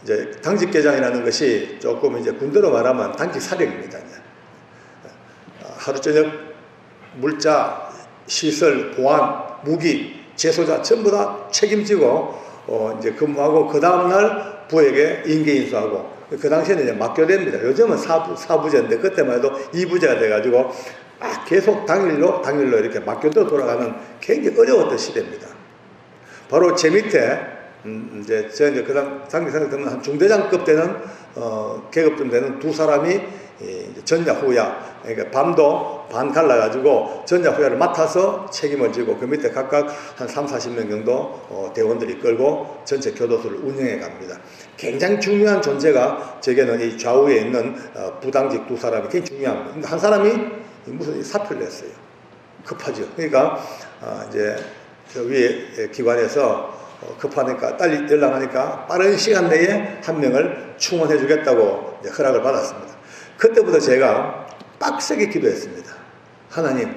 이제 당직계장이라는 것이 조금 이제 군대로 말하면 당직 사령입니다. 하루 저녁 물자, 시설, 보안, 무기, 제소자 전부 다 책임지고 이제 근무하고 그 다음날 부에게 인계인수하고 그 당시에는 이제 막교대입니다. 요즘은 사부제인데 그때만 해도 2부제가 돼가지고 계속 당일로 이렇게 막교대로 돌아가는 굉장히 어려웠던 시대입니다. 바로 제 밑에 이제 제가 이제 그다음 상기 생각되면 한 중대장급 되는 계급쯤 되는 두 사람이 전야 후야, 그러니까 밤도 반 갈라가지고 전야 후야를 맡아서 책임을 지고 그 밑에 각각 한 30-40명 정도 대원들이 끌고 전체 교도소를 운영해 갑니다. 굉장히 중요한 존재가 제게는 이 좌우에 있는 부당직 두 사람이 굉장히 중요합니다. 근데 한 사람이 무슨 사표를 냈어요. 급하죠. 그러니까 이제 저 위에 기관에서 급하니까 빨리 연락하니까 빠른 시간 내에 한 명을 충원해 주겠다고 허락을 받았습니다. 그때부터 제가 빡세게 기도했습니다. 하나님,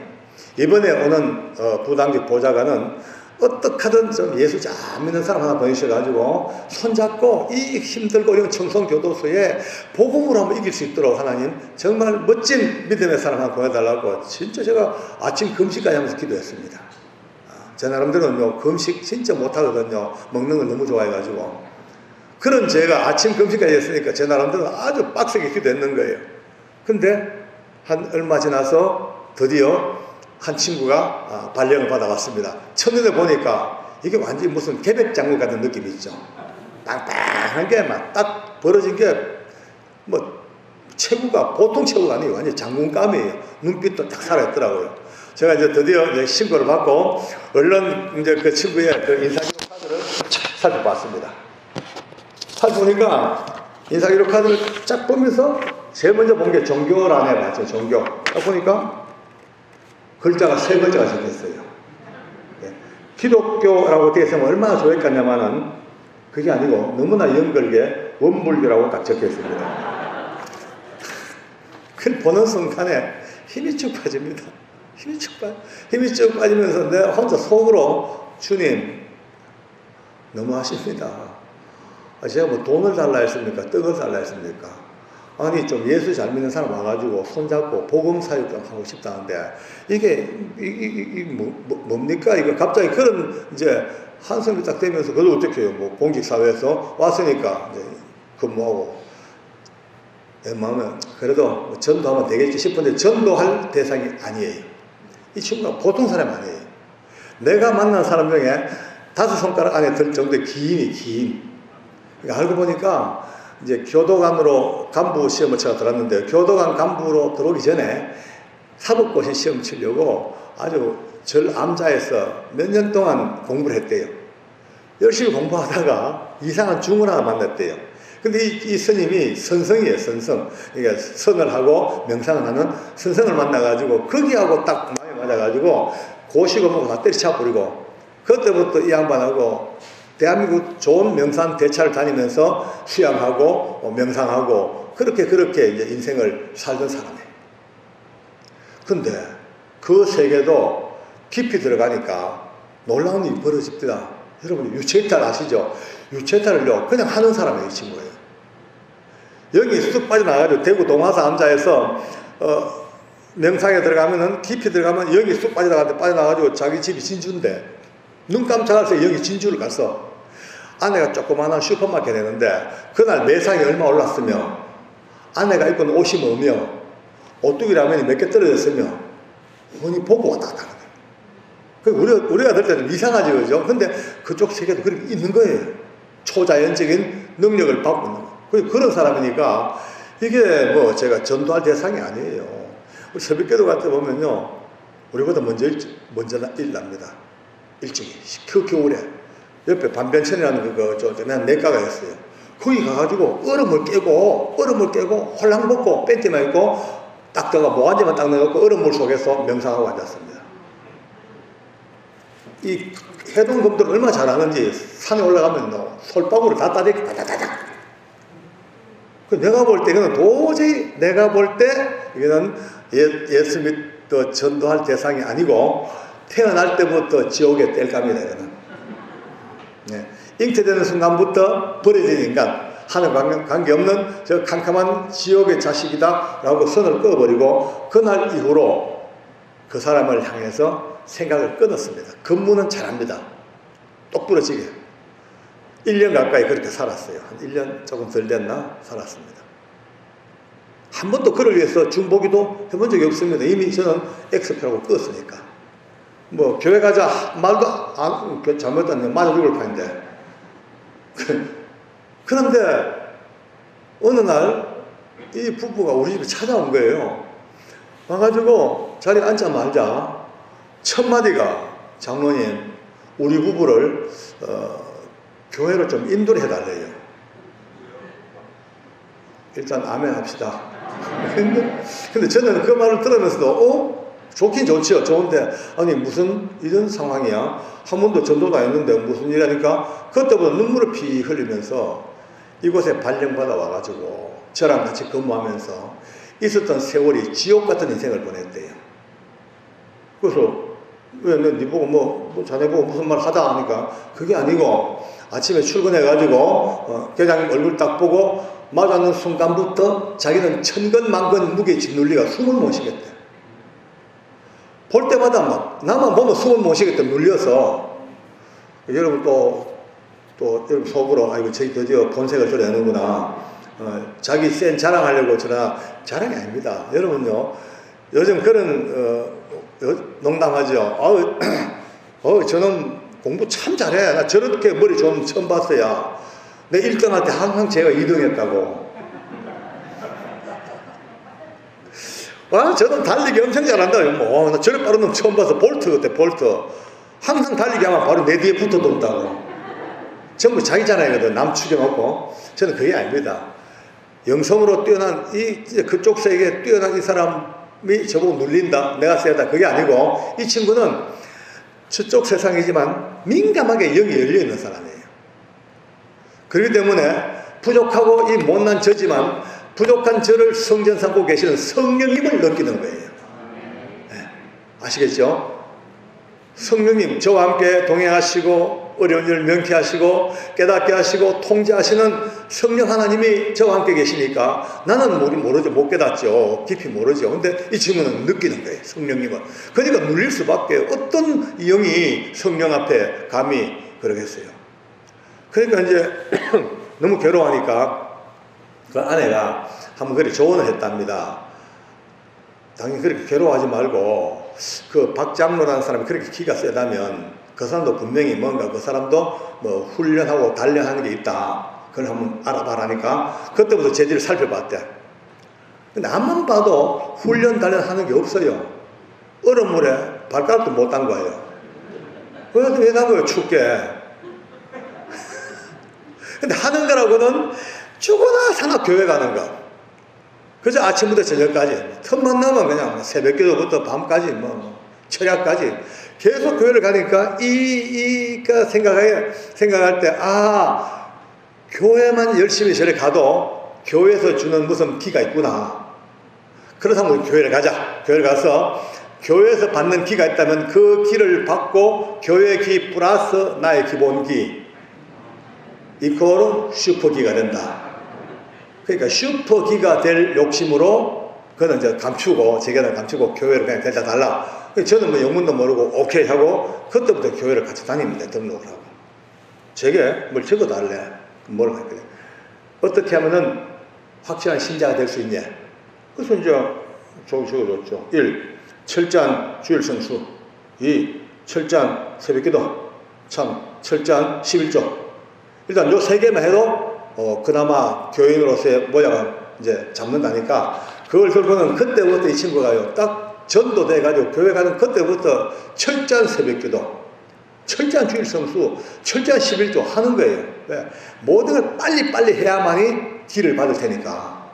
이번에 오는 부당직 보좌관은 어떻게 하든 좀 예수 잘 믿는 사람 하나 보내셔가지고 손잡고 이 힘들고 어려운 청송교도소에 복음으로 한번 이길 수 있도록 하나님 정말 멋진 믿음의 사람 하나 보내달라고 진짜 제가 아침 금식까지 하면서 기도했습니다. 제 나름대로는요, 금식 진짜 못하거든요. 먹는 걸 너무 좋아해가지고. 그런 제가 아침 금식까지 했으니까 제 나름대로 아주 빡세게 기도했는 거예요. 근데 한 얼마 지나서 드디어 한 친구가 발령을 받아왔습니다. 첫눈에 보니까 이게 완전히 무슨 계백장군 같은 느낌이 있죠. 빵빵한 게 막 딱 벌어진 게 뭐 체구가 보통 체구가 아니에요. 완전히 장군감이에요. 눈빛도 딱 살아있더라고요. 제가 이제 드디어 이제 신고를 받고 얼른 이제 그 친구의 그 인사기록 카드를 살펴봤습니다. 살펴보니까 인사기록 카드를 쫙 보면서 제일 먼저 본 게 종교란에 봤죠. 종교. 딱 보니까 글자가 3글자가 적혀있어요. 예. 기독교라고 되어 있으면 얼마나 좋았겠냐마는 그게 아니고 너무나 연결게 원불교라고 딱 적혀있습니다. 그걸 보는 순간에 힘이 쭉 빠집니다. 힘이 쭉 빠지면서 내가 혼자 속으로 주님 너무하십니다. 제가 뭐 돈을 달라 했습니까? 떡을 달라 했습니까? 아니 좀 예수 잘 믿는 사람 와가지고 손잡고 복음 사역 좀 하고 싶다는데 이게 뭡니까? 이거 갑자기 그런 이제 한숨이 딱 되면서 그걸 어떻게 해요? 뭐 공직사회에서 왔으니까 이제 근무하고 내 마음은 그래도 전도하면 되겠지 싶은데 전도할 대상이 아니에요. 이 친구가 보통 사람이 아니에요. 내가 만난 사람 중에 5손가락 안에 들 정도의 긴. 그러니까 알고 보니까 이제 교도관으로 간부 시험을 제가 들었는데 교도관 간부로 들어오기 전에 사법고시 시험 치려고 아주 절암자에서 몇 년 동안 공부를 했대요. 열심히 공부하다가 이상한 중을 하나 만났대요. 근데 이 스님이 선성이에요, 선성. 그러니까 선을 하고 명상을 하는 선성을 만나가지고 거기하고 딱 마음이 맞아가지고 고시고 뭐고 다 때려쳐버리고 그때부터 이 양반하고 대한민국 좋은 명산 대차를 다니면서 수양하고 명상하고 그렇게 이제 인생을 살던 사람이에요. 근데 그 세계도 깊이 들어가니까 놀라운 일이 벌어집니다. 여러분 유체이탈 아시죠? 유체이탈을요 그냥 하는 사람이에요, 이 친구예요. 여기 쑥 빠져나가지고 대구 동화사 암자에서 명상에 들어가면은 깊이 들어가면 여기 쑥 빠져나가지고 자기 집이 진주인데 눈 깜짝할 때 여기 진주를 갔어. 아내가 조그마한 슈퍼마켓에 있는데 그날 매상이 얼마 올랐으며 아내가 입고 있는 옷이 뭐며 오뚜기 라면이 몇 개 떨어졌으며 흔히 보고 왔다 갔다 하는 거예요. 우리가 들 때는 이상하지, 그죠? 근데 그쪽 세계도 그렇게 있는 거예요. 초자연적인 능력을 받고 있는 거예요. 그런 사람이니까 이게 뭐 제가 전도할 대상이 아니에요. 우리 새벽기도 같은 데 보면요, 우리보다 먼저 일납니다. 일찍이. 그 겨울에 옆에 반변천이라는 그냥 내과가 있어요. 거기 가가지고 얼음을 깨고 홀랑 벗고 팬티만 입고 딱 들어가 모가지만 딱 넣어갖고 얼음물 속에서 명상하고 앉았습니다. 이 해동검들을 얼마나 잘하는지 산에 올라가면 솔방울을 다 따대기 다다다닥. 내가 볼 때 이거는 도저히 이거는 예수 믿고 전도할 대상이 아니고 태어날 때부터 지옥에 뗄 겁니다. 이거는. 네. 잉태되는 순간부터 버려진 인간, 하나님 관계없는 저 캄캄한 지옥의 자식이다 라고 선을 꺼버리고 그날 이후로 그 사람을 향해서 생각을 끊었습니다. 근무는 잘합니다. 똑부러지게 1년 가까이 그렇게 살았어요. 한 1년 조금 덜 됐나 살았습니다. 한 번도 그를 위해서 중보기도 해본 적이 없습니다. 이미 저는 X표라고 껐으니까. 뭐 교회 가자 말도 안, 잘못하면 맞아 죽을 판인데. 그런데 어느 날 이 부부가 우리 집에 찾아온 거예요. 와가지고 자리에 앉자마자 첫 마디가, 장로님 우리 부부를 교회로 좀 인도를 해달래요. 일단 아멘 합시다. 근데 저는 그 말을 들으면서도 좋긴 좋죠. 좋은데 아니 무슨 이런 상황이야. 한 번도 전도도 안 했는데 무슨 일이라니까 그때부터 눈물을 피 흘리면서 이곳에 발령받아 와가지고 저랑 같이 근무하면서 있었던 세월이 지옥 같은 인생을 보냈대요. 그래서 왜 네 보고 뭐 자네 보고 무슨 말 하다 하니까 그게 아니고 아침에 출근해가지고 계장님 얼굴 딱 보고 맞았는 순간부터 자기는 천근만근 무게 짓눌리가 숨을 못 쉬겠대. 볼 때마다 막 나만 보면 숨을 못 쉬겠대. 눌려서. 여러분 또 여러분 속으로 아이고 저기 드디어 본색을 드러내는구나. 자기 센 자랑하려고 저나 자랑이 아닙니다. 여러분요 요즘 그런 농담하죠. 저는 공부 참 잘해. 나 저렇게 머리 좀 처음 봤어야. 내 1등 할 때 항상 제가 2등 했다고. 저는 달리기 엄청 잘한다. 나 저래 빠른 놈 처음 봐서 볼트 같아, 볼트. 항상 달리기 하면 바로 내 뒤에 붙어 돈다고. 전부 자기 자랑이거든. 남 추겨놓고. 저는 그게 아닙니다. 영성으로 뛰어난 그쪽 세계에 뛰어난 이 사람이 저보고 눌린다. 내가 세다. 그게 아니고 이 친구는 저쪽 세상이지만 민감하게 영이 열려있는 사람이에요. 그렇기 때문에 부족하고 이 못난 저지만 부족한 저를 성전 삼고 계시는 성령님을 느끼는 거예요. 네. 아시겠죠? 성령님 저와 함께 동행하시고 어려운 일을 명쾌하시고 깨닫게 하시고 통제하시는 성령 하나님이 저와 함께 계시니까 나는 모르죠. 못 깨닫죠. 깊이 모르죠. 근데 이 친구는 느끼는 거예요. 성령님은. 그러니까 눌릴 수밖에 어떤 영이 성령 앞에 감히 그러겠어요. 그러니까 이제 너무 괴로워하니까 그 아내가 한번 그렇게 조언을 했답니다. 당연히 그렇게 괴로워하지 말고 그 박장로라는 사람이 그렇게 기가 세다면 그 사람도 분명히 뭔가 그 사람도 뭐 훈련하고 단련하는 게 있다. 그걸 한번 알아봐라니까 그때부터 재질을 살펴봤대. 근데 앞만 봐도 훈련 단련하는 게 없어요. 얼음 물에 발가락도 못 담가요. 왜 담가요? 춥게. 근데 하는 거라고는 죽어나 사나 교회 가는 거. 그저 아침부터 저녁까지 틈만 나면 그냥 새벽기도부터 밤까지 철야까지 계속 교회를 가니까 생각할 때 교회만 열심히 저래 가도 교회에서 주는 무슨 기가 있구나. 그렇다면 우리 교회를 가자. 교회를 가서 교회에서 받는 기가 있다면 그 기를 받고 교회 기 플러스 나의 기본 기 이코로 슈퍼기가 된다. 그러니까 슈퍼기가 될 욕심으로 그는 이제 감추고 제게는 감추고 교회를 그냥 데려다 달라. 저는 뭐 영문도 모르고 오케이 하고 그때부터 교회를 같이 다닙니다. 등록을 하고. 제게 뭘 적어달래. 뭘 할거든요. 어떻게 하면은 확실한 신자가 될 수 있냐. 그래서 이제 적어줬죠. 1. 철저한 주일 성수. 2. 철저한 새벽기도. 3. 철저한 11조. 일단 요 3개만 해도 그나마 교인으로서의 모양을 이제 잡는다니까 그걸 들고는 그때부터 이 친구가요 딱 전도돼가지고 교회 가는 그때부터 철저한 새벽기도, 철저한 주일 성수, 철저한 11조 하는 거예요. 왜? 모든 걸 빨리빨리 해야만이 길을 받을 테니까.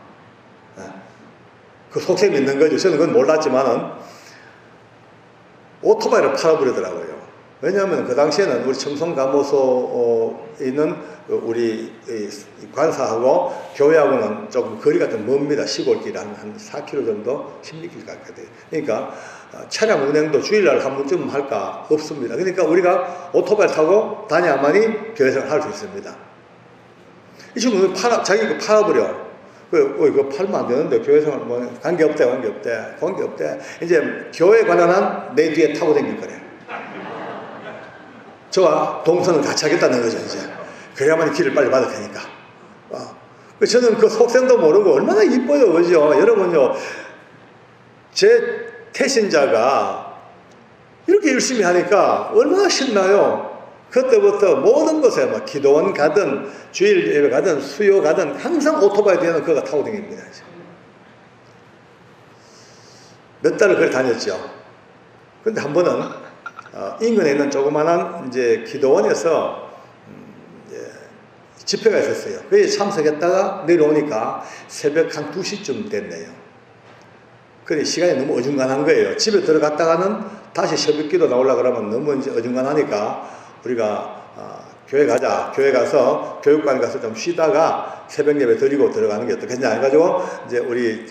그 속셈이 있는 거죠. 저는 그건 몰랐지만은 오토바이를 팔아버리더라고요. 왜냐하면 그 당시에는 우리 청송감호소에 있는 우리 관사하고 교회하고는 조금 거리가 좀 멉니다. 시골길 한 4km 정도, 16km 가까이 돼요. 그러니까 차량 운행도 주일날 한 번쯤 할까 없습니다. 그러니까 우리가 오토바이 타고 다녀야만이 교회 생활을 할 수 있습니다. 이 친구는 자기 거 팔아버려. 그거 팔면 안 되는데 교회 생활 뭐 관계없대. 이제 교회 관한한 내 뒤에 타고 다닐 거래. 저와 동선을 같이 하겠다는 거죠, 이제. 그래야만 길을 빨리 받을 테니까. 저는 그 속셈도 모르고 얼마나 이뻐요, 그죠? 여러분요, 제 태신자가 이렇게 열심히 하니까 얼마나 신나요? 그때부터 모든 곳에 뭐 기도원 가든 주일 예배 가든 수요 가든 항상 오토바이 뒤에는 그가 타고 다닙니다. 몇 달을 그렇게 다녔죠. 근데 한 번은 인근에 있는 조그마한 이제 기도원에서 집회가 있었어요. 거기에 참석했다가 내려오니까 새벽 한 2시쯤 됐네요. 그래 시간이 너무 어중간한 거예요. 집에 들어갔다가는 다시 새벽기도 나오려고 그러면 너무 이제 어중간하니까 우리가 교회 가자. 교회 가서 교육관 가서 좀 쉬다가 새벽 예배 드리고 들어가는 게 어떻겠냐 해가지고 이제 우리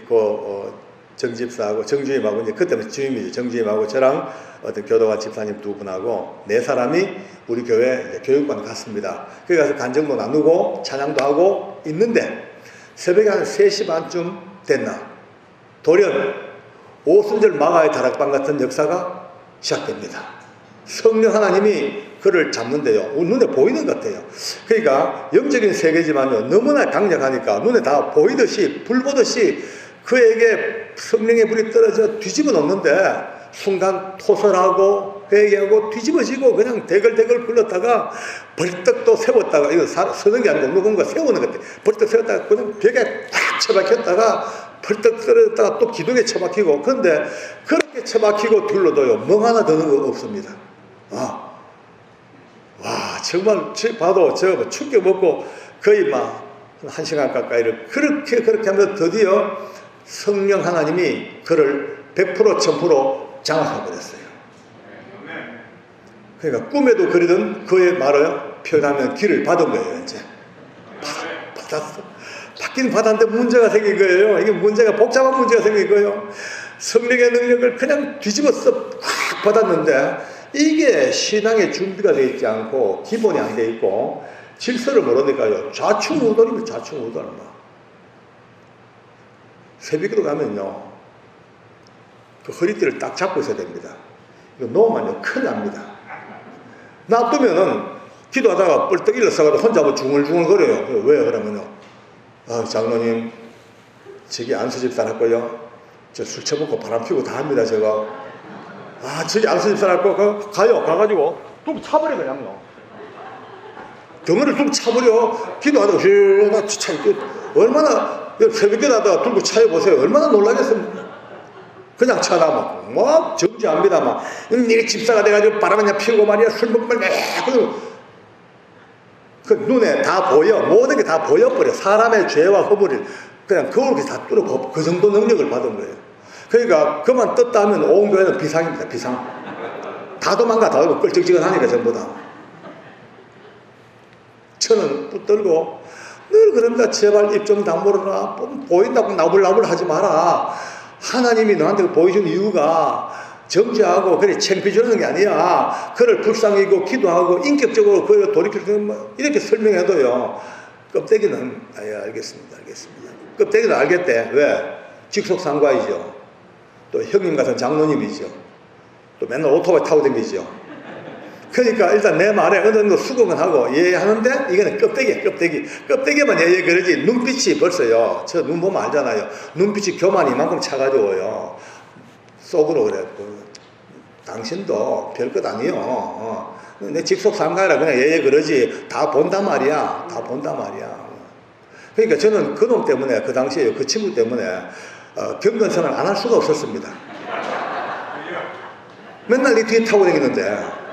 정집사하고 정주임하고 이제 그때는 주임이죠. 정주임하고 저랑 어떤 교도관 집사님 2분하고 4사람이 우리 교회 이제 교육관 갔습니다. 거기 가서 간증도 나누고 찬양도 하고 있는데 새벽에 한 3시 반쯤 됐나 돌연 오순절 마가의 다락방 같은 역사가 시작됩니다. 성령 하나님이 그를 잡는데요. 눈에 보이는 것 같아요. 그러니까 영적인 세계지만요. 너무나 강력하니까 눈에 다 보이듯이 불 보듯이 그에게 성령의 불이 떨어져 뒤집어 놓는데 순간 토설하고 회개하고 뒤집어지고 그냥 대걸대걸 굴렀다가 벌떡 또 세웠다가 이거 서는 게 아니고 누군가 세우는 것 같아. 벌떡 세웠다가 그냥 벽에 딱 처박혔다가 벌떡 떨어졌다가 또 기둥에 처박히고 그런데 그렇게 처박히고 둘러도요 멍 하나 드는 거 없습니다. 와 정말 봐도 저 충격 먹고 거의 막 1시간 가까이를 그렇게 하면서 드디어 성령 하나님이 그를 100% 1000% 장악해버렸어요. 그러니까 꿈에도 그리던 그의 말을 표현하면 길을 받은 거예요. 이제 받았어. 받긴 받았는데 문제가 생긴 거예요. 이게 문제가 복잡한 문제가 생긴 거예요. 성령의 능력을 그냥 뒤집어서 꽉 받았는데 이게 신앙의 준비가 되어 있지 않고 기본이 안 되어 있고 질서를 모르니까요. 좌충우돌입니다. 좌충우돌. 새벽기도 가면요. 그 허리띠를 딱 잡고 있어야 됩니다. 이거 놓으면요. 큰일 납니다. 놔두면은 기도하다가 뻘떡 일어서가지고 혼자 뭐 중얼중얼거려요. 왜 그러면요. 장로님 저기 안수집사 할 거요. 저 술 처먹고 바람 피우고 다 합니다. 제가. 저기 안수집사 할 거 가요. 가가지고 뚝 차버려 그냥요. 덩어리를 뚝 차버려. 기도하다가 얼마나 새벽에 나다가 들고 차여보세요. 얼마나 놀라겠습니까? 그냥 쳐다보고 뭐 정지합니다. 막 이 집사가 돼가지고 바람 그냥 피우고 말이야. 술 먹고 말이야. 그 눈에 다 보여. 모든 게 다 보여버려. 사람의 죄와 허물을 그냥 거울이 다 뚫어. 그 정도 능력을 받은 거예요. 그러니까 그만 떴다 하면 온 교회는 비상입니다. 비상. 다 도망가. 다 오고 껄쩍지근하니까 전부 다. 천은 붙들고 늘 그럽니다. 제발 입 좀 다물어라. 보인다고 나불나불 하지 마라. 하나님이 너한테 보여준 이유가 정죄하고 그래 창피주는 게 아니야. 그를 불쌍히고 기도하고 인격적으로 그를 돌이키는 이렇게 설명해도요. 껍데기는 알겠습니다. 껍데기는 알겠대. 왜? 직속상과이죠. 또 형님 같은 장로님이죠. 또 맨날 오토바이 타고 다니죠. 그러니까 일단 내 말에 어느 정도 수긍은 하고 예하는데 이거는 껍데기만 그러지 눈빛이 벌써요. 저 눈 보면 알잖아요. 눈빛이 교만이 이만큼 차가지고요. 속으로 그래. 당신도 별것 아니요. 내 직속상가라 그냥 그러지. 다 본단 말이야. 그러니까 저는 그놈 때문에 그 당시에 그 친구 때문에 경건생활 안 할 수가 없었습니다. 맨날 네 뒤에 타고 다니는데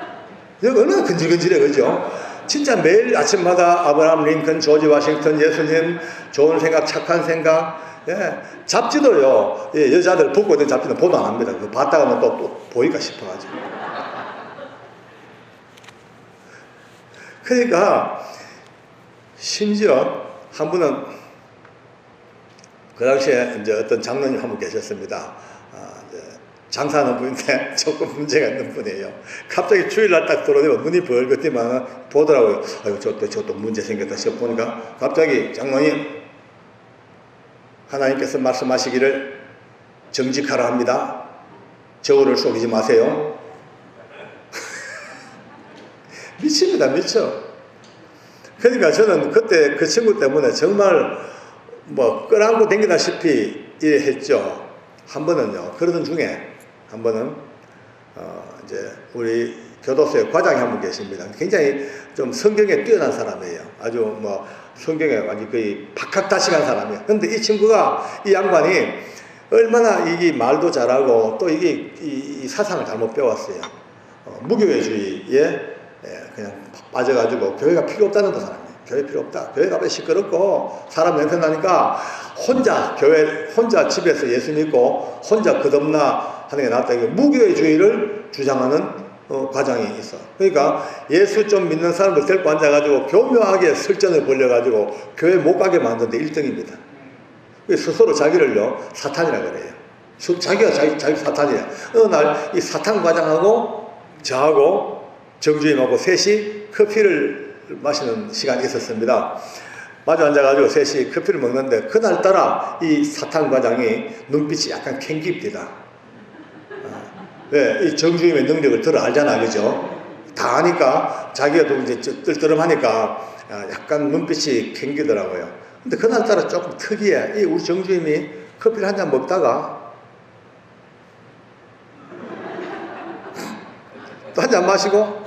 여기 얼마나 근질근질해, 그죠? 진짜 매일 아침마다 아브라함 링컨, 조지 워싱턴, 예수님, 좋은 생각, 착한 생각, 잡지도요, 여자들 붙고 있는 잡지는 보도 안 합니다. 그 봤다가는 또 보일까 싶어가지고. 그러니까 심지어 한 분은 그 당시에 이제 어떤 장로님 한 분 계셨습니다. 장사하는 분인데 조금 문제가 있는 분이에요. 갑자기 주일날 딱 들어오면 눈이 벌겋 뜨면 보더라고요. 아유, 저또 문제 생겼다 싶어 보니까 갑자기 장로님, 하나님께서 말씀하시기를 정직하라 합니다. 저울을 속이지 마세요. 미칩니다, 미쳐. 그러니까 저는 그때 그 친구 때문에 정말 뭐 끌어안고 댕기다시피 했죠. 한 번은요, 그러던 중에 한 번은 이제 우리 교도소에 과장이 한 분 계십니다. 굉장히 좀 성경에 뛰어난 사람이에요. 아주 뭐 성경에 완전 거의 박학다식한 사람이에요. 근데 이 친구가, 이 양반이 얼마나 이게 말도 잘하고 또 이게 이 사상을 잘못 배웠어요. 무교회주의에 그냥 빠져가지고 교회가 필요 없다는 그 사람이에요. 교회 필요 없다. 교회가 왜 시끄럽고 사람 냄새 나니까 혼자 집에서 예수 믿고 혼자 거듭나 하는 게 낫다. 무교회주의를 주장하는 과장이 있어. 그러니까 예수 좀 믿는 사람들 데리고 앉아가지고 교묘하게 설전을 벌려가지고 교회 못 가게 만드는데 1등입니다. 스스로 자기를요, 사탄이라 그래요. 자기가 자기 사탄이야. 어느 날 이 사탄 과장하고 저하고 정주임하고 셋이 커피를 마시는 시간이 있었습니다. 마주 앉아가지고 셋이 커피를 먹는데 그날따라 이 사탄 과장이 눈빛이 약간 캥깁니다. 네, 이 정주임의 능력을 들어 알잖아, 그죠? 다 아니까 자기가 또 이제 뜰뜨름하니까 약간 눈빛이 캥기더라고요. 근데 그날따라 조금 특이해. 이 우리 정주임이 커피를 한 잔 먹다가 또 한 잔 마시고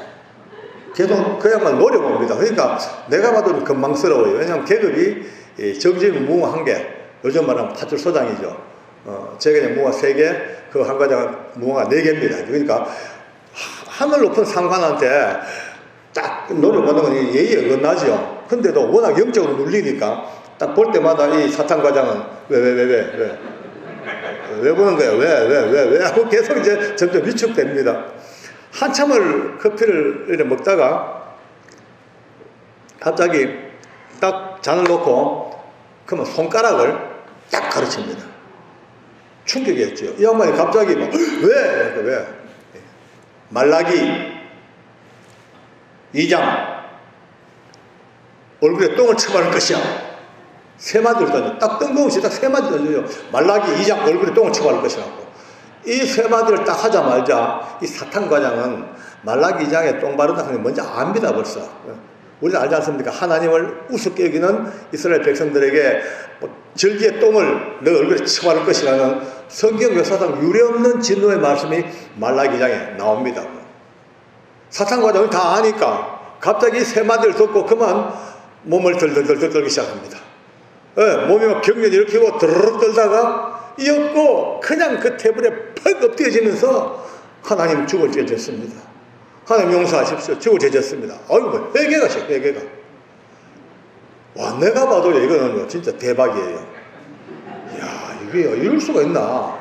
계속 그야말로 노려봅니다. 그러니까 내가 봐도 건망스러워요. 왜냐하면 계급이 정주임이 무궁화 1개, 요즘 말하면 파출소장이죠. 제가 이제 무궁화 3개, 그 한 과장은 무궁화 4개입니다. 그러니까 하늘 높은 상관한테 딱 노려보는 건 예의에 어긋나죠. 근데도 워낙 영적으로 눌리니까 딱 볼 때마다 이 사탄 과장은 왜 보는 거야? 왜 하고 계속 이제 점점 위축됩니다. 한참을 커피를 이렇게 먹다가 갑자기 딱 잔을 놓고 그러면 손가락을 딱 가르칩니다. 충격이었죠. 이 양반이 갑자기 막 왜? 말라기 2장 얼굴에 똥을 쳐바를 것이야. 세 마디를 던져. 딱 뜬금없이 딱 세 마디 던져요. 말라기 2장 얼굴에 똥을 쳐바를 것이라고. 이 세 마디를 딱 하자마자 이 사탄 과장은 말라기 2장에 똥 바른다 하는 게 뭔지 압니다, 벌써. 우리는 알지 않습니까? 하나님을 우습게 여기는 이스라엘 백성들에게 절기의 똥을 너 얼굴에 쳐바를 것이라는 성경 역사상 유례없는 진노의 말씀이 말라기 2장에 나옵니다. 사탄 과장이 다 아니까 갑자기 세 마디를 듣고 그만 몸을 덜덜덜 떨기 시작합니다. 몸이 막 경련이 일으키고 드르륵 떨다가 이었고 그냥 그 테이블에 퍽 엎드려지면서 하나님 죽을 죄졌습니다. 하나님 용서하십시오. 죽을 죄졌습니다. 아이고, 회개가. 와, 내가 봐도 이거는 진짜 대박이에요. 이야, 이게 이럴 수가 있나.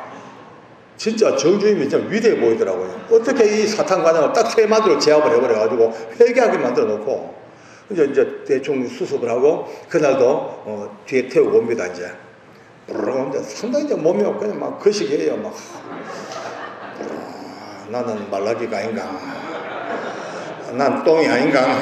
진짜 정주임이 좀 위대해 보이더라고요. 어떻게 이 사탄 과장을 딱 세 마디로 제압을 해버려가지고 회개하게 만들어 놓고 이제 대충 수습을 하고 그날도 뒤에 태우고 옵니다. 이제 상당히 이제 몸이 그냥 막 거시기해요. 막 나는 말라기가 아닌가, 난 똥이 아닌가.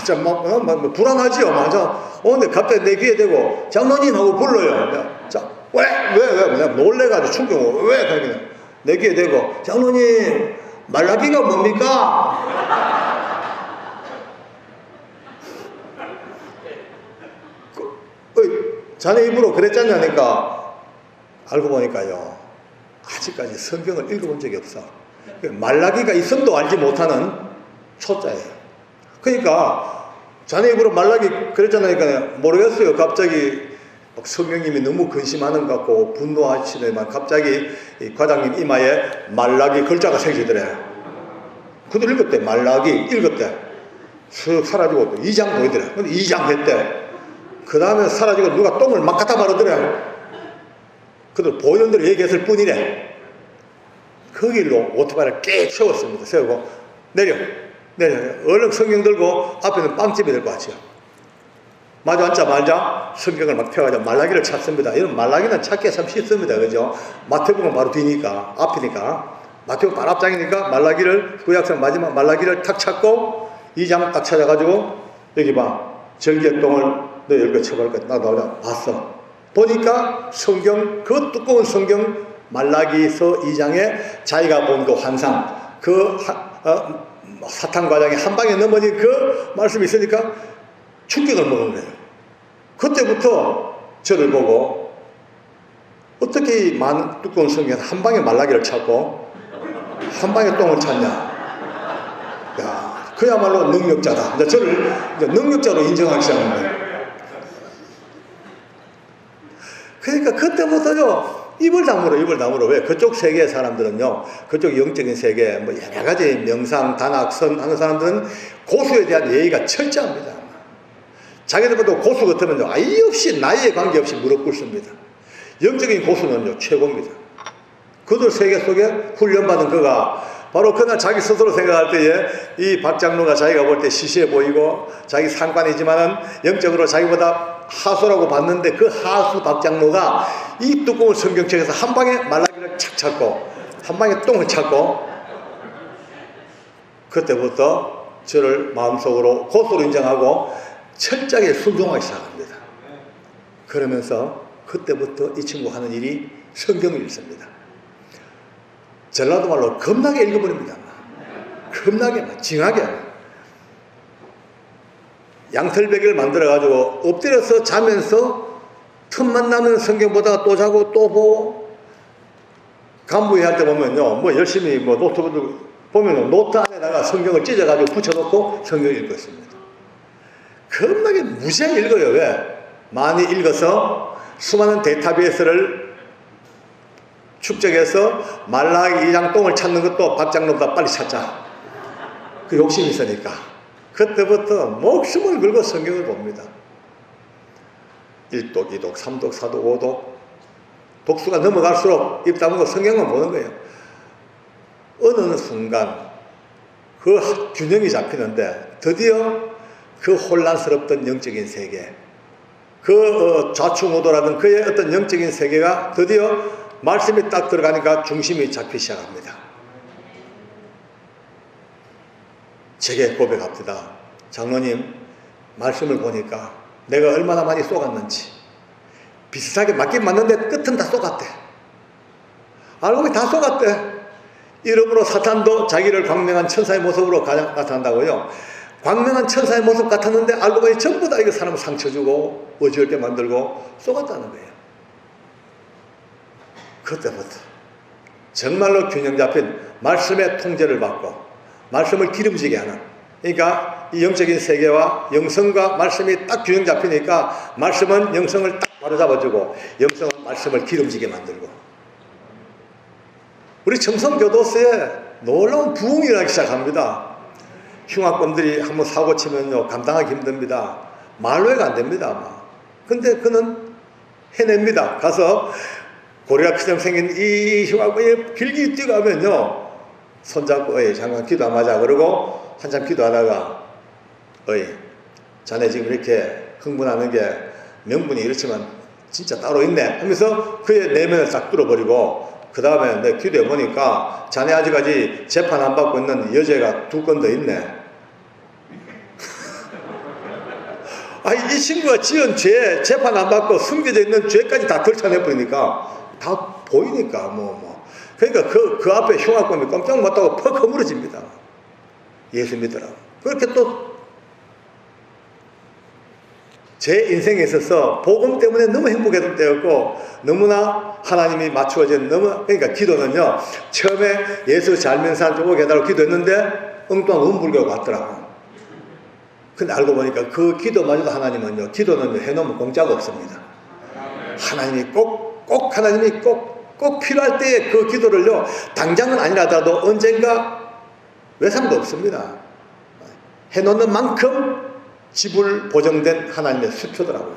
좀 막 불안하지요. 맞아. 근데 갑자기 내 귀에 대고 장로님 하고 불러요. 자, 왜? 내가 놀래가지고 충격. 왜? 그냥 내 귀에 대고 장로님 말라기가 뭡니까? 자네 입으로 그랬잖냐니까 알고 보니까요, 아직까지 성경을 읽어본 적이 없어. 말라기가 있음도 알지 못하는 초짜예요. 그러니까 자네 입으로 말라기 그랬잖아니까 모르겠어요. 갑자기 성령님이 너무 근심하는 것 같고 분노하시더만 갑자기 이 과장님 이마에 말라기 글자가 생기더래. 그들 읽었대. 말라기 읽었대. 슥 사라지고 또 2장 보이더래. 근데 2장 했대. 그 다음에 사라지고 누가 똥을 막 갖다 바르더래. 그들 보이는 대로 얘기했을 뿐이래. 그 길로 오토바이를 깨 세웠습니다. 세우고 내려. 네, 얼른 성경 들고 앞에는 빵집이 될 것 같죠. 마주 앉자마자 성경을 막 펴가지고 말라기를 찾습니다. 이런 말라기는 찾기가 참 쉽습니다. 그죠? 마태복음 바로 뒤니까, 앞이니까. 마태복음 바로 앞장이니까 말라기를, 구약성 마지막 말라기를 탁 찾고 2장 딱 찾아가지고 여기 봐. 절개똥을 너 열고 쳐볼 거야. 나 봤어. 보니까 성경, 그 두꺼운 성경 말라기서 2장에 자기가 본 그 환상, 그 사탄 과장이 한 방에 넘어진 그 말씀이 있으니까 충격을 먹은 거예요. 그때부터 저를 보고 어떻게 이 많은 두꺼운 성경에서 한 방에 말라기를 찾고 한 방에 똥을 찾냐. 야, 그야말로 능력자다. 이제 저를 이제 능력자로 인정하기 시작한 거예요. 그러니까 그때부터요, 입을 다물어. 왜? 그쪽 세계의 사람들은요, 그쪽 영적인 세계, 뭐 여러 가지 명상, 단학선 하는 사람들은 고수에 대한 예의가 철저합니다. 자기들보다 고수 같으면요, 아예 없이, 나이에 관계없이 무릎 꿇습니다. 영적인 고수는요, 최고입니다. 그들 세계 속에 훈련받은 그가 바로 그날 자기 스스로 생각할 때에 이 박장로가 자기가 볼 때 시시해 보이고 자기 상관이지만은 영적으로 자기보다 하수라고 봤는데 그 하수 박장로가 이 두꺼운 성경책에서 한 방에 말라기를 착 찾고 한 방에 똥을 찾고 그때부터 저를 마음속으로 고수로 인정하고 철저하게 순종하기 시작합니다. 그러면서 그때부터 이 친구 하는 일이 성경을 읽습니다. 전라도 말로 겁나게 읽어버립니다. 겁나게, 징하게. 양털베개를 만들어가지고 엎드려서 자면서 틈만 나면 성경 보다가 또 자고 또 보고, 간부회 할 때 보면요, 뭐 열심히 뭐 노트북 보면 노트 안에다가 성경을 찢어가지고 붙여놓고 성경을 읽고 있습니다. 겁나게 무시하게 읽어요. 왜? 많이 읽어서 수많은 데이터베이스를 축적해서 말라기 2장 똥을 찾는 것도 박장로보다 빨리 찾자. 그 욕심이 있으니까. 그때부터 목숨을 걸고 성경을 봅니다. 1독, 2독, 3독, 4독, 5독. 독수가 넘어갈수록 입 다물고 성경만 보는 거예요. 어느 순간 그 균형이 잡히는데 드디어 그 혼란스럽던 영적인 세계, 그 좌충우돌하던 그의 어떤 영적인 세계가 드디어 말씀이 딱 들어가니까 중심이 잡히기 시작합니다. 제게 고백합니다. 장로님, 말씀을 보니까 내가 얼마나 많이 속았는지. 비슷하게 맞긴 맞는데 끝은 다 속았대. 알고 보니 다 속았대. 이러므로 사탄도 자기를 광명한 천사의 모습으로 나타난다고요. 광명한 천사의 모습 같았는데 알고 보니 전부 다 이거 사람을 상처 주고 어지럽게 만들고 속았다는 거예요. 그때부터 정말로 균형 잡힌 말씀의 통제를 받고 말씀을 기름지게 하는, 그러니까 이 영적인 세계와 영성과 말씀이 딱 균형 잡히니까 말씀은 영성을 딱 바로잡아주고 영성은 말씀을 기름지게 만들고, 우리 청성교도소에 놀라운 부흥이 일어나기 시작합니다. 흉악범들이 한번 사고 치면요 감당하기 힘듭니다. 말로 해가 안 됩니다 아마. 근데 그는 해냅니다. 가서 고리가 크점 생긴 이 흉악범이 길게 뛰어가면요 손잡고 어이 잠깐 기도하자 그러고 한참 기도하다가 어이 자네 지금 이렇게 흥분하는 게 명분이 이렇지만 진짜 따로 있네 하면서 그의 내면을 싹 뚫어버리고, 그 다음에 내 기도해 보니까 자네 아직까지 재판 안 받고 있는 여죄가 2건 더 있네. 아니 이 친구가 지은 죄 재판 안 받고 숨겨져 있는 죄까지 다 들춰내버리니까 다 보이니까 그러니까 그 앞에 흉악범이 깜짝 맞다고 퍽 허물어집니다. 예수 믿으라고. 그렇게 또 제 인생에 있어서 복음 때문에 너무 행복했던 때였고, 너무나 하나님이 맞추어진 그러니까 기도는요 처음에 예수 잘 믿는 사람 좀 오게 해달라고 기도했는데 엉뚱한 음불교가 왔더라고. 근데 알고 보니까 그 기도마저도 하나님은요, 기도는 해놓으면 공짜가 없습니다. 하나님이 하나님이 꼭 필요할 때에 그 기도를요 당장은 아니라도 언젠가 외상도 없습니다. 해놓는 만큼 지불 보정된 하나님의 수표더라고요.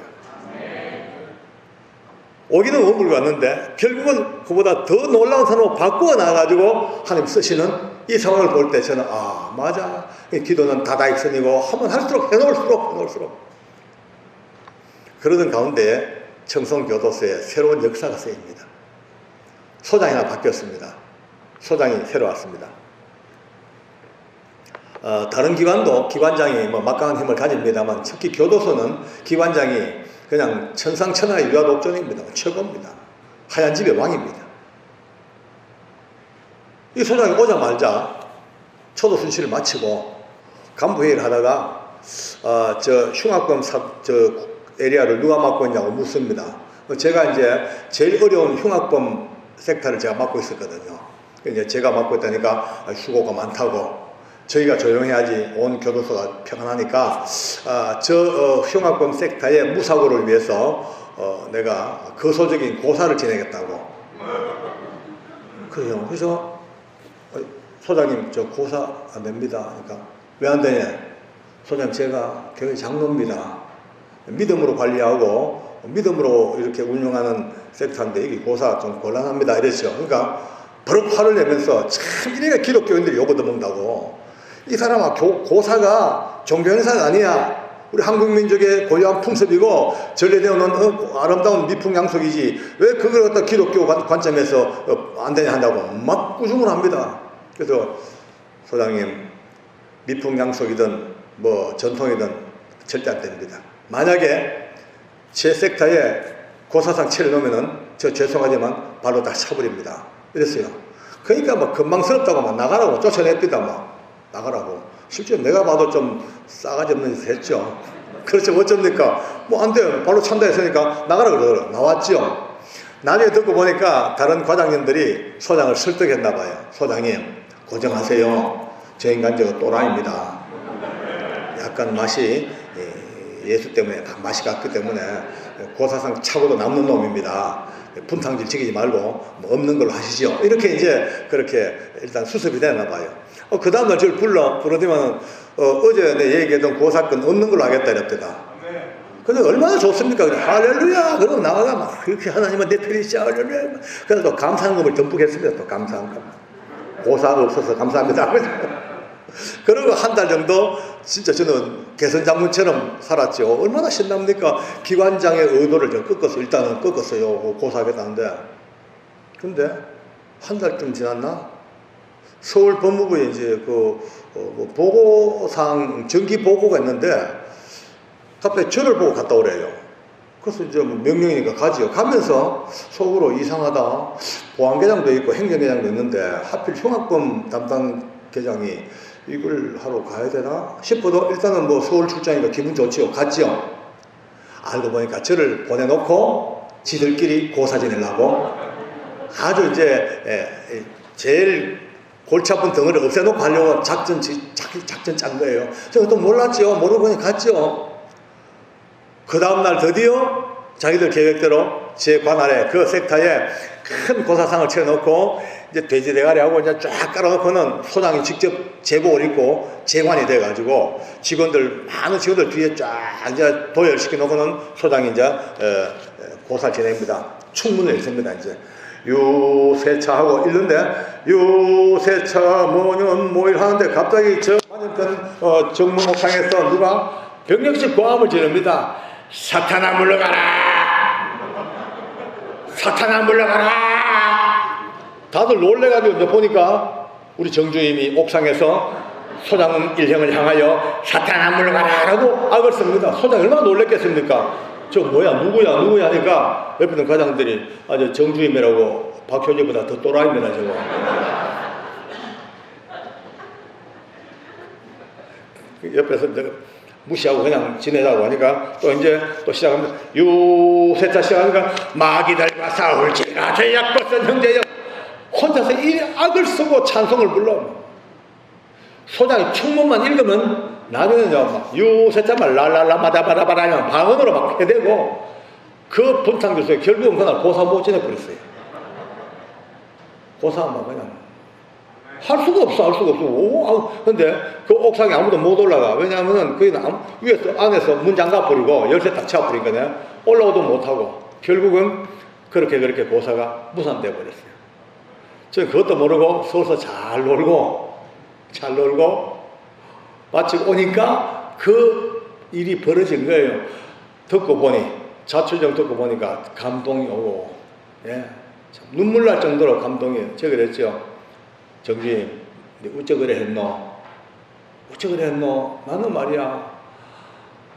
오기는 원불이 왔는데 결국은 그보다 더 놀라운 사람으로 바꾸어 나가지고 하나님 쓰시는 이 상황을 볼 때 저는 맞아. 기도는 다다익선이고 하면 할수록 해놓을수록 그러던 가운데 청송교도소에 새로운 역사가 쓰입니다. 소장이 하나 바뀌었습니다. 소장이 새로 왔습니다. 다른 기관도 기관장이 막강한 힘을 가집니다만 특히 교도소는 기관장이 그냥 천상천하의 유아독존입니다. 최고입니다. 하얀 집의 왕입니다. 이 소장이 오자마자 초도 순시를 마치고 간부회의를 하다가 저 흉악범 에리아를 누가 맡고 있냐고 묻습니다. 제가 이제 제일 어려운 흉악범 섹터를 제가 맡고 있었거든요. 이제 제가 맡고 있다니까 휴고가 많다고, 저희가 조용해야지 온 교도소가 평안하니까 저 흉악범 섹터의 무사고를 위해서 내가 거소적인 고사를 지내겠다고. 그래요. 그래서 소장님 저 고사 안 됩니다. 그러니까 왜 안 되냐? 소장님 제가 교회 장로입니다. 믿음으로 관리하고 믿음으로 이렇게 운영하는 섹터인데 이게 고사 좀 곤란합니다. 이랬죠. 그러니까 버럭 화를 내면서 참 이래가 기독교인들이 욕을 먹는다고. 이 사람아 고사가 종교 행사가 아니야. 우리 한국 민족의 고유한 풍습이고 전래되어오는 아름다운 미풍양속이지 왜 그걸 갖다 기독교 관점에서 안 되냐 한다고 막 꾸중을 합니다. 그래서 소장님 미풍양속이든 뭐 전통이든 절대 안 됩니다. 만약에 제 섹터에 고사상 차려놓으면은 저 죄송하지만 바로 다 차버립니다. 이랬어요. 그러니까 막 건망스럽다고 막 나가라고 쫓아냅니다. 막 나가라고. 실제로 내가 봐도 좀 싸가지 없는 짓을 했죠. 그렇죠. 어쩝니까? 뭐 안 돼요. 발로 찬다 했으니까 나가라 그러더라고요. 나왔죠. 나중에 듣고 보니까 다른 과장님들이 소장을 설득했나 봐요. 소장님 고정하세요. 저 인간 저거 또라이입니다. 약간 맛이 예수 때문에 맛이 갔기 때문에 고사상 차고도 남는 놈입니다. 분탕질 지키지 말고 뭐 없는 걸로 하시죠. 이렇게 이제 그렇게 일단 수습이 되나 봐요. 그 다음날 저를 부르더니 어제 내 얘기했던 고사건 없는 걸로 하겠다 이랬더라. 근데 얼마나 좋습니까? 그냥 할렐루야! 그러고 나가가 막 그렇게 하나님은 내 편이시죠. 할렐루야! 그래서 또 감사한금을 듬뿍 했습니다. 또 감사한금. 고사가 없어서 감사합니다. 그리고 한 달 정도 진짜 저는 개선장군처럼 살았죠. 얼마나 신납니까? 기관장의 의도를 좀 일단은 꺾었어요. 고사하겠다는데. 근데 한 달쯤 지났나? 서울 법무부에 이제 보고상 정기 보고가 있는데 갑자기 저를 보고 갔다 오래요. 그래서 이제 뭐 명령이니까 가지요. 가면서 속으로 이상하다. 보안계장도 있고 행정계장도 있는데 하필 흉악범 담당 계장이 이걸 하러 가야 되나 싶어도 일단은 뭐 서울 출장이니까 기분 좋지요. 갔지요. 알고 보니까 저를 보내놓고 지들끼리 고사 지내려고 아주 이제 제일 골치 아픈 덩어리를 없애놓고 하려고 작전 짠 거예요. 제가 또 몰랐죠. 모르고 그냥 갔죠. 그 다음날 드디어 자기들 계획대로 제 관할에 그 섹터에 큰 고사상을 채워놓고 이제 돼지 대가리하고 이제 쫙 깔아놓고는 소장이 직접 제복을 입고 재관이 돼가지고 많은 직원들 뒤에 쫙 이제 도열시켜 놓고는 소장이 이제 고사를 지냅니다. 충문을 읽습니다. 이제 유세차하고 읽는데 유세차 뭐년 뭐일 하는데 갑자기 저 맞은편 정문 옥상에서 누가 병력식 고함을 지릅니다. 사탄아 물러가라! 사탄아 물러가라! 다들 놀래가지고 이제 보니까 우리 정주임이 옥상에서 소장 일행을 향하여 사탄아 물러가라! 라고 악을 씁니다. 소장이 얼마나 놀랬겠습니까? 저 뭐야 누구야 하니까 옆에 있는 과장들이 아주 정주임이라고 박효재보다 더 또라이입니다 저거. 옆에서 무시하고 그냥 지내자고 하니까 또 이제 또 시작합니다. 유세차 시작하니까 마귀들과 싸울지라 죄악 벗은 형제여. 혼자서 이 악을 쓰고 찬송을 불러. 소장이 충문만 읽으면 나중에는 막 유세차만 랄랄라 마다바라바라 하면 방언으로 막 해대고 그 분탕교수에 결국은 그날 고사 못 지내버렸어요. 고사만 그냥 할 수가 없어. 근데 그 옥상에 아무도 못 올라가. 왜냐하면 거기는 위에서 안에서 문 잠가버리고 열쇠 딱 채워버리니까 올라오도 못하고 결국은 그렇게 고사가 무산돼 버렸어요. 저는 그것도 모르고 서울서 잘 놀고 잘 놀고 마치고 오니까 그 일이 벌어진 거예요. 듣고 보니, 자초정 듣고 보니까 감동이 오고, 예, 참 눈물 날 정도로 감동이에요. 제가 그랬죠. 정주임, 어째 그래 했노? 어째 그래 했노? 나는 말이야,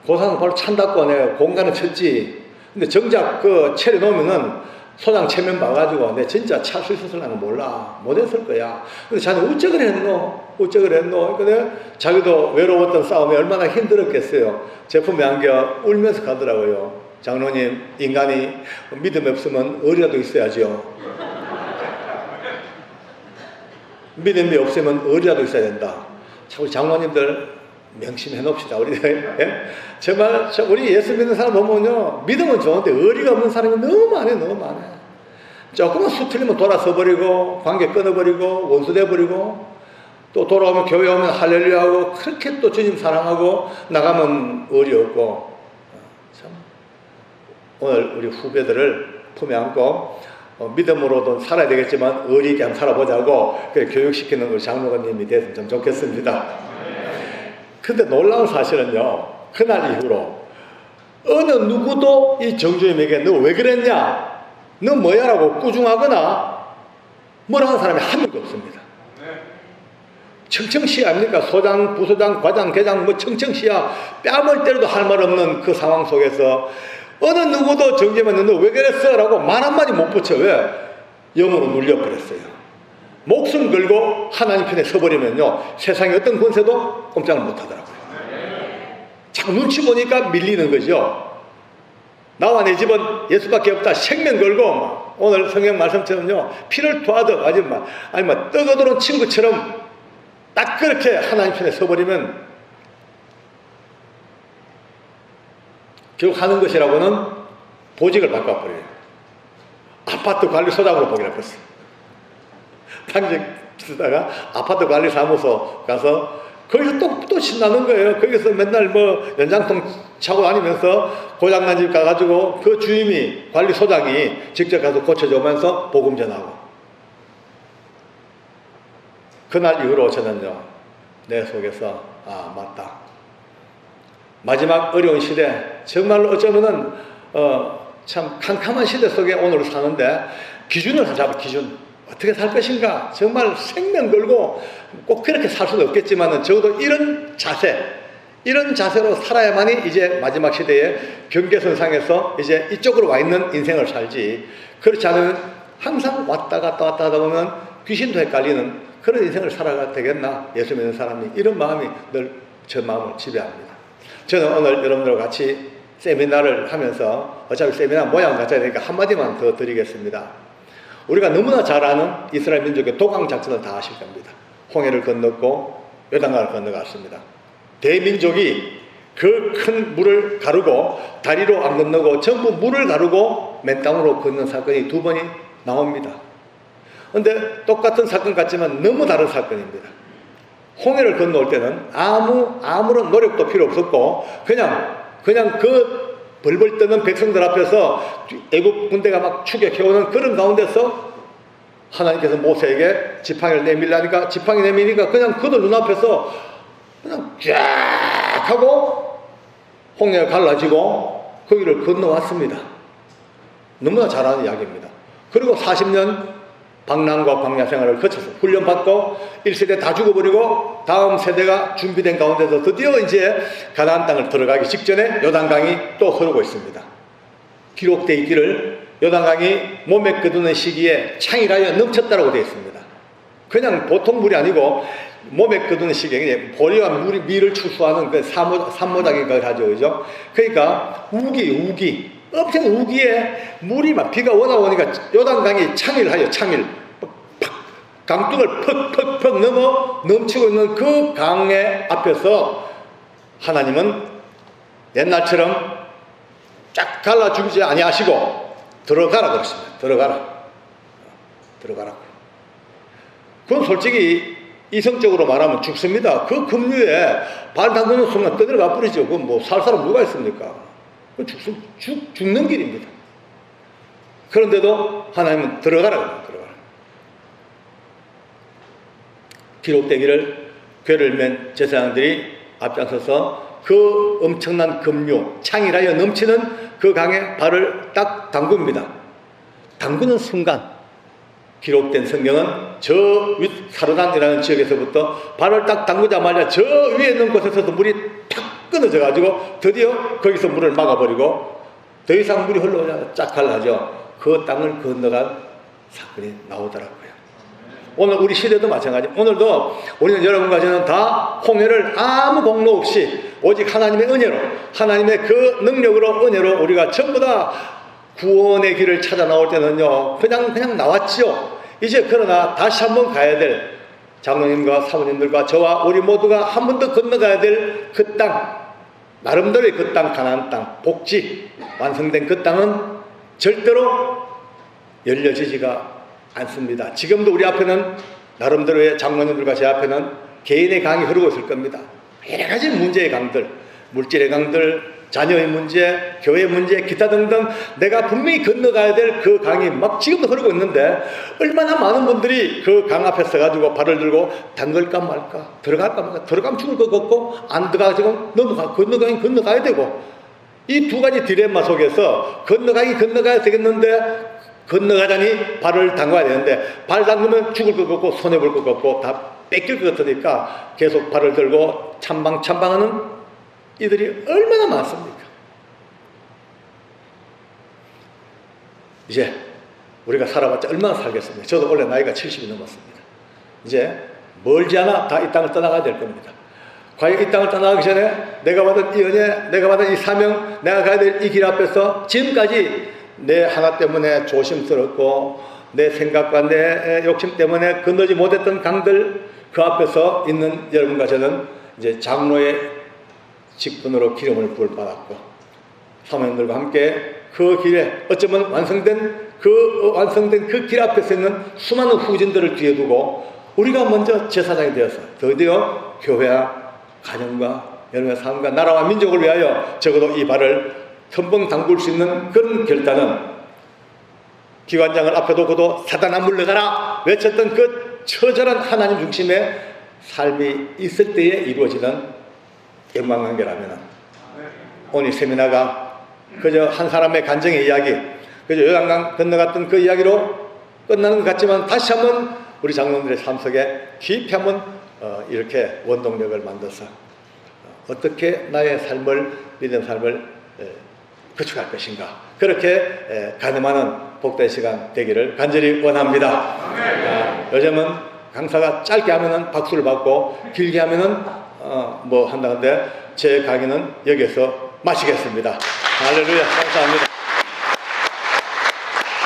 고사는 바로 찬다고 내가 공간을 쳤지. 근데 정작 그 체려 놓으면은 소장 체면 봐가지고 내 진짜 찰 수 있었을 나는 몰라. 못했을 거야. 근데 자네 어째 그래 했노? 어째 그래 했노? 그러니까 자기도 외로웠던 싸움이 얼마나 힘들었겠어요. 제품에 안겨 울면서 가더라고요. 장로님, 인간이 믿음이 없으면 의리라도 있어야죠. 믿음이 없으면 의리라도 있어야 된다. 참 우리 장로님들 명심해 놓읍시다. 우리 예? 정말 우리 예수 믿는 사람 보면요, 믿음은 좋은데 의리가 없는 사람이 너무 많아요. 너무 많아요. 조금만 수틀리면 돌아서 버리고 관계 끊어버리고 원수 돼버리고 또 돌아오면 교회 오면 할렐루야하고 그렇게 또 주님 사랑하고 나가면 의리 없고. 참 오늘 우리 후배들을 품에 안고 믿음으로도 살아야 되겠지만 의리 있게 한번 살아보자고 교육시키는 우리 장로님이 됐으면 좀 좋겠습니다. 근데 놀라운 사실은요, 그날 이후로 어느 누구도 이 정주임에게 너 왜 그랬냐, 너 뭐야 라고 꾸중하거나 뭐라 하는 사람이 한 명도 없습니다. 청청시야 아닙니까? 소장, 부소장, 과장, 계장 뭐 청청시야, 뺨을 때려도 할 말 없는 그 상황 속에서 어느 누구도 정주임한테 너 왜 그랬어? 라고 말 한마디 못 붙여. 왜? 영으로 눌려버렸어요. 목숨 걸고 하나님 편에 서버리면요, 세상의 어떤 권세도 꼼짝을 못하더라고요. 자꾸 눈치 보니까 밀리는 거죠. 나와 내 집은 예수밖에 없다. 생명 걸고 막 오늘 성경 말씀처럼요, 피를 토하듯 아니면 떠거들은 친구처럼 딱 그렇게 하나님 편에 서버리면 결국 하는 것이라고는 보직을 바꿔버려요. 아파트 관리소장으로 보기로 했어요. 당직 쓰다가 아파트 관리 사무소 가서 거기서 또 신나는 거예요. 거기서 맨날 뭐 연장통 차고 다니면서 고장난 집 가가지고 그 주임이 관리소장이 직접 가서 고쳐주면서 복음 전하고. 그날 이후로 저는요, 내 속에서 아 맞다, 마지막 어려운 시대, 정말로 어쩌면은 참 캄캄한 시대 속에 오늘 사는데 기준을 잡아. 기준 어떻게 살 것인가? 정말 생명 걸고 꼭 그렇게 살 수는 없겠지만 적어도 이런 자세로 살아야만이 이제 마지막 시대에 경계선상에서 이제 이쪽으로 와 있는 인생을 살지, 그렇지 않으면 항상 왔다 갔다 하다 보면 귀신도 헷갈리는 그런 인생을 살아가야 되겠나? 예수 믿는 사람이 이런 마음이 늘 제 마음을 지배합니다. 저는 오늘 여러분들과 같이 세미나를 하면서 어차피 세미나 모양 갖춰야 되니까 한마디만 더 드리겠습니다. 우리가 너무나 잘 아는 이스라엘 민족의 도강 작전을 다 아실 겁니다. 홍해를 건넜고 요단강을 건너갔습니다. 대민족이 그 큰 물을 가르고 다리로 안 건너고 전부 물을 가르고 맨 땅으로 건넌 사건이 두 번이 나옵니다. 그런데 똑같은 사건 같지만 너무 다른 사건입니다. 홍해를 건너올 때는 아무런 노력도 필요 없었고 그냥 그 벌벌 떠는 백성들 앞에서 애국 군대가 막 추격해오는 그런 가운데서 하나님께서 모세에게 지팡이를 내밀라니까, 지팡이 내미니까 그냥 그들 눈앞에서 그냥 쫙 하고 홍해가 갈라지고 거기를 건너왔습니다. 너무나 잘 아는 이야기입니다. 그리고 40년 방랑과 광야 생활을 거쳐서 훈련받고 1세대 다 죽어버리고 다음 세대가 준비된 가운데서 드디어 이제 가나안 땅을 들어가기 직전에 요단강이 또 흐르고 있습니다. 기록되어 있기를 요단강이 몸에 거두는 시기에 창이라여 넘쳤다라고 되어 있습니다. 그냥 보통 물이 아니고 몸에 거두는 시기에 보리와 밀을 추수하는 그 산모작인가 하죠, 그죠? 그러니까 우기 엄청 우기에 물이 막 비가 오다 보니까 요단강이 창일하여 강둑을 퍽 넘치고 있는 그 강의 앞에서 하나님은 옛날처럼 쫙 갈라주지 아니하시고 들어가라 그러십니다. 들어가라. 그건 솔직히 이성적으로 말하면 죽습니다. 그 급류에 발 담그는 순간 떠들어가 버리죠. 그건 뭐 살 사람 누가 있습니까? 죽는 길입니다. 그런데도 하나님은 들어가라. 기록되기를 괴를 맨 제사장들이 앞장서서 그 엄청난 급류, 창이라여 넘치는 그 강에 발을 딱 담굽니다. 담그는 순간 기록된 성경은 저 사르단이라는 지역에서부터 발을 딱 담그자마자 저 위에 있는 곳에서도 물이 탁 끊어져 가지고 드디어 거기서 물을 막아버리고 더 이상 물이 흘러오자 짝갈라져 그 땅을 건너간 사건이 나오더라고요. 오늘 우리 시대도 마찬가지. 오늘도 우리는 여러분과 저는 다 홍해를 아무 공로 없이 오직 하나님의 은혜로, 하나님의 그 능력으로, 은혜로 우리가 전부 다 구원의 길을 찾아 나올 때는요 그냥 나왔지요. 이제 그러나 다시 한번 가야 될, 장로님과 사모님들과 저와 우리 모두가 한 번 더 건너가야 될 그 땅, 나름대로의 그 땅, 가나안 땅, 복지 완성된 그 땅은 절대로 열려지지가 않습니다. 지금도 우리 앞에는 나름대로의 장로님들과 제 앞에는 개인의 강이 흐르고 있을 겁니다. 여러 가지 문제의 강들, 물질의 강들, 자녀의 문제, 교회 문제, 기타 등등 내가 분명히 건너가야 될 그 강이 막 지금도 흐르고 있는데 얼마나 많은 분들이 그 강 앞에 서가지고 발을 들고 담글까 말까, 들어갈까 말까, 들어가면 죽을 것 같고 안 들어가지고 건너가야 되고, 이 두 가지 딜레마 속에서 건너가야 되겠는데 건너가자니 발을 담가야 되는데 발 담그면 죽을 것 같고 손해볼 것 같고 다 뺏길 것 같으니까 계속 발을 들고 찬방하는 이들이 얼마나 많습니까? 이제 우리가 살아봤자 얼마나 살겠습니까? 저도 원래 나이가 70이 넘었습니다. 이제 멀지 않아 다 이 땅을 떠나가야 될 겁니다. 과연 이 땅을 떠나가기 전에 내가 받은 이 은혜, 내가 받은 이 사명, 내가 가야 될 이 길 앞에서 지금까지 내 하나 때문에 조심스럽고 내 생각과 내 욕심 때문에 건너지 못했던 강들, 그 앞에서 있는 여러분과 저는 이제 장로의 직분으로 기름을 부을 받았고 사모님들과 함께 그 길에 어쩌면 완성된 그 길 앞에서 있는 수많은 후진들을 뒤에 두고 우리가 먼저 제사장이 되어서 드디어 교회와 가정과 여러분의 삶과 나라와 민족을 위하여 적어도 이 발을 선봉 담글 수 있는 그런 결단은 기관장을 앞에 두고도 사단아 물러가라 외쳤던 그 처절한 하나님 중심의 삶이 있을 때에 이루어지는 영광관계라면 오늘 세미나가 그저 한 사람의 간증의 이야기, 그저 요단강 건너갔던 그 이야기로 끝나는 것 같지만 다시 한번 우리 장로님들의 삶 속에 깊이 한번 이렇게 원동력을 만들어서 어떻게 나의 삶을, 믿음 삶을 구축할 것인가, 그렇게 가늠하는 복된 시간 되기를 간절히 원합니다. 요즘은 강사가 짧게 하면은 박수를 받고 길게 하면은 뭐 한다는데 제 강의는 여기서 마치겠습니다. 할렐루야, 감사합니다.